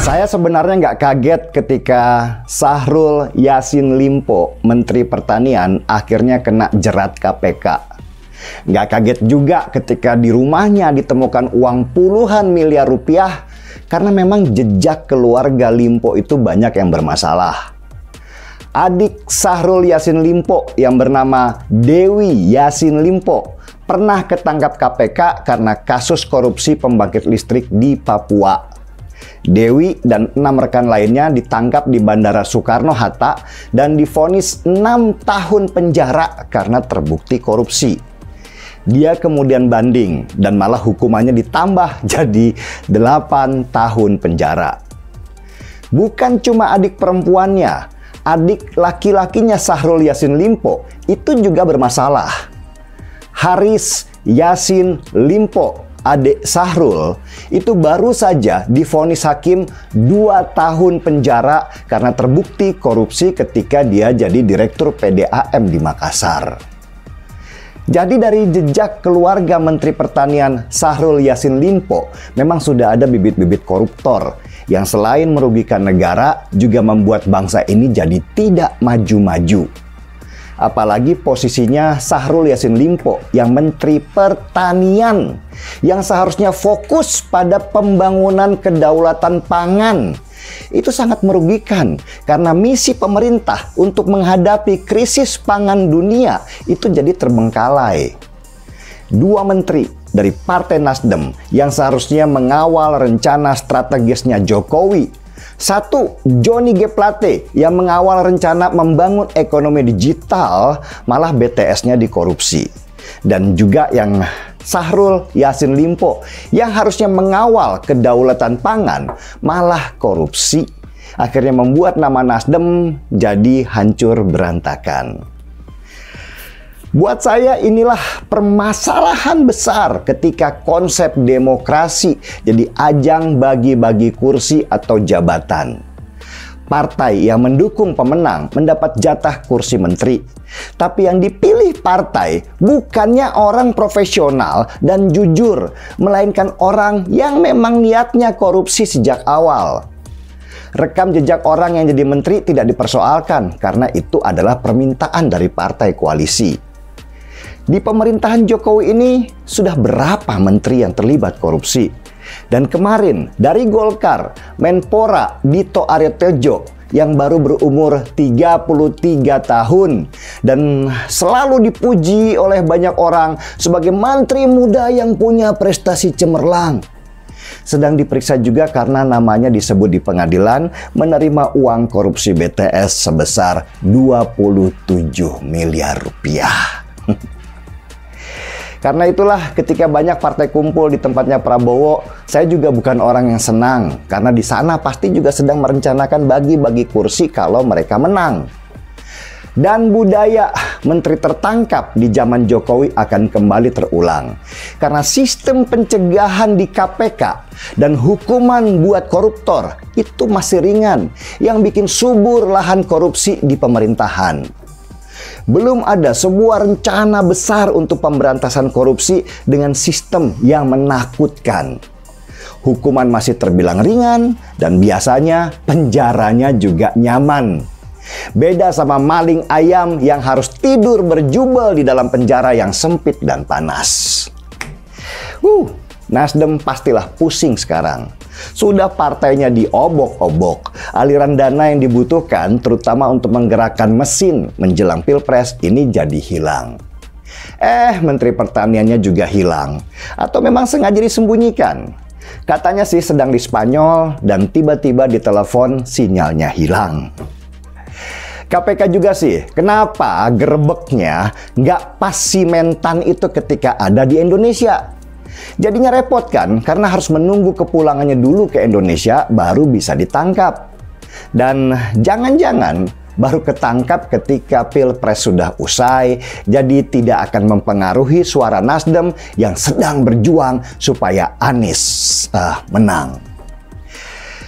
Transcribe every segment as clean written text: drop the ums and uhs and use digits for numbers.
Saya sebenarnya nggak kaget ketika Syahrul Yassin Limpo, Menteri Pertanian, akhirnya kena jerat KPK. Nggak kaget juga ketika di rumahnya ditemukan uang puluhan miliar rupiah, karena memang jejak keluarga Limpo itu banyak yang bermasalah. Adik Syahrul Yassin Limpo yang bernama Dewi Yassin Limpo pernah ketangkap KPK karena kasus korupsi pembangkit listrik di Papua. Dewi dan 6 rekan lainnya ditangkap di Bandara Soekarno-Hatta dan divonis 6 tahun penjara karena terbukti korupsi. Dia kemudian banding dan malah hukumannya ditambah jadi 8 tahun penjara. Bukan cuma adik perempuannya, adik laki-lakinya Syahrul Yassin Limpo itu juga bermasalah. Haris Yassin Limpo, adik Syahrul, itu baru saja divonis hakim 2 tahun penjara karena terbukti korupsi ketika dia jadi direktur PDAM di Makassar. Jadi dari jejak keluarga Menteri Pertanian Syahrul Yassin Limpo memang sudah ada bibit-bibit koruptor yang selain merugikan negara juga membuat bangsa ini jadi tidak maju-maju. Apalagi posisinya Syahrul Yassin Limpo yang Menteri Pertanian yang seharusnya fokus pada pembangunan kedaulatan pangan. Itu sangat merugikan karena misi pemerintah untuk menghadapi krisis pangan dunia itu jadi terbengkalai. 2 menteri dari Partai Nasdem yang seharusnya mengawal rencana strategisnya Jokowi. 1, Johnny G. Plate yang mengawal rencana membangun ekonomi digital, malah BTS-nya dikorupsi. Dan juga yang Syahrul Yassin Limpo yang harusnya mengawal kedaulatan pangan, malah korupsi. Akhirnya membuat nama Nasdem jadi hancur berantakan. Buat saya inilah permasalahan besar ketika konsep demokrasi jadi ajang bagi-bagi kursi atau jabatan. Partai yang mendukung pemenang mendapat jatah kursi menteri. Tapi yang dipilih partai bukannya orang profesional dan jujur, melainkan orang yang memang niatnya korupsi sejak awal. Rekam jejak orang yang jadi menteri tidak dipersoalkan karena itu adalah permintaan dari partai koalisi. Di pemerintahan Jokowi ini sudah berapa menteri yang terlibat korupsi? Dan kemarin dari Golkar, Menpora Dito Aryo Tejo yang baru berumur 33 tahun dan selalu dipuji oleh banyak orang sebagai menteri muda yang punya prestasi cemerlang. Sedang diperiksa juga karena namanya disebut di pengadilan menerima uang korupsi BTS sebesar 27 miliar rupiah. Karena itulah ketika banyak partai kumpul di tempatnya Prabowo, saya juga bukan orang yang senang. Karena di sana pasti juga sedang merencanakan bagi-bagi kursi kalau mereka menang. Dan budaya menteri tertangkap di zaman Jokowi akan kembali terulang. Karena sistem pencegahan di KPK dan hukuman buat koruptor itu masih ringan, yang bikin subur lahan korupsi di pemerintahan. Belum ada sebuah rencana besar untuk pemberantasan korupsi dengan sistem yang menakutkan. Hukuman masih terbilang ringan dan biasanya penjaranya juga nyaman. Beda sama maling ayam yang harus tidur berjubel di dalam penjara yang sempit dan panas. Nasdem pastilah pusing sekarang. Sudah partainya diobok-obok, aliran dana yang dibutuhkan terutama untuk menggerakkan mesin menjelang Pilpres ini jadi hilang. Menteri Pertaniannya juga hilang. Atau memang sengaja disembunyikan. Katanya sih sedang di Spanyol dan tiba-tiba ditelepon sinyalnya hilang. KPK juga sih, kenapa gerbeknya nggak pas simentan itu ketika ada di Indonesia? Jadinya repot kan, karena harus menunggu kepulangannya dulu ke Indonesia baru bisa ditangkap. Dan jangan-jangan baru ketangkap ketika Pilpres sudah usai, jadi tidak akan mempengaruhi suara Nasdem yang sedang berjuang supaya Anies menang.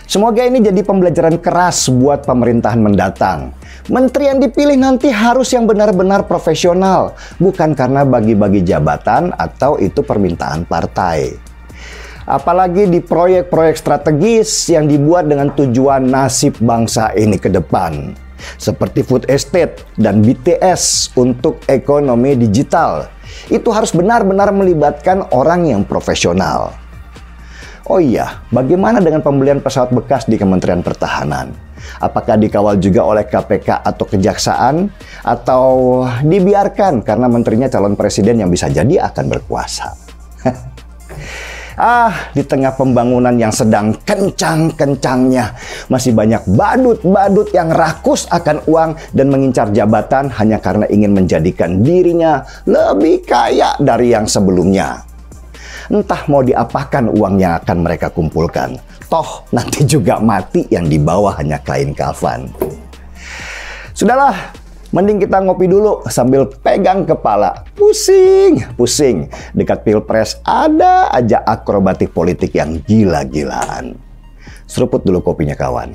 Semoga ini jadi pembelajaran keras buat pemerintahan mendatang. Menteri yang dipilih nanti harus yang benar-benar profesional, bukan karena bagi-bagi jabatan atau itu permintaan partai. Apalagi di proyek-proyek strategis yang dibuat dengan tujuan nasib bangsa ini ke depan. Seperti food estate dan BTS untuk ekonomi digital. Itu harus benar-benar melibatkan orang yang profesional. Oh iya, bagaimana dengan pembelian pesawat bekas di Kementerian Pertahanan? Apakah dikawal juga oleh KPK atau Kejaksaan? Atau dibiarkan karena menterinya calon presiden yang bisa jadi akan berkuasa? Di tengah pembangunan yang sedang kencang-kencangnya, masih banyak badut-badut yang rakus akan uang dan mengincar jabatan hanya karena ingin menjadikan dirinya lebih kaya dari yang sebelumnya. Entah mau diapakan uang yang akan mereka kumpulkan. Toh nanti juga mati yang dibawa hanya kain kafan. Sudahlah, mending kita ngopi dulu sambil pegang kepala. Pusing. Dekat Pilpres ada aja akrobatik politik yang gila-gilaan. Seruput dulu kopinya kawan.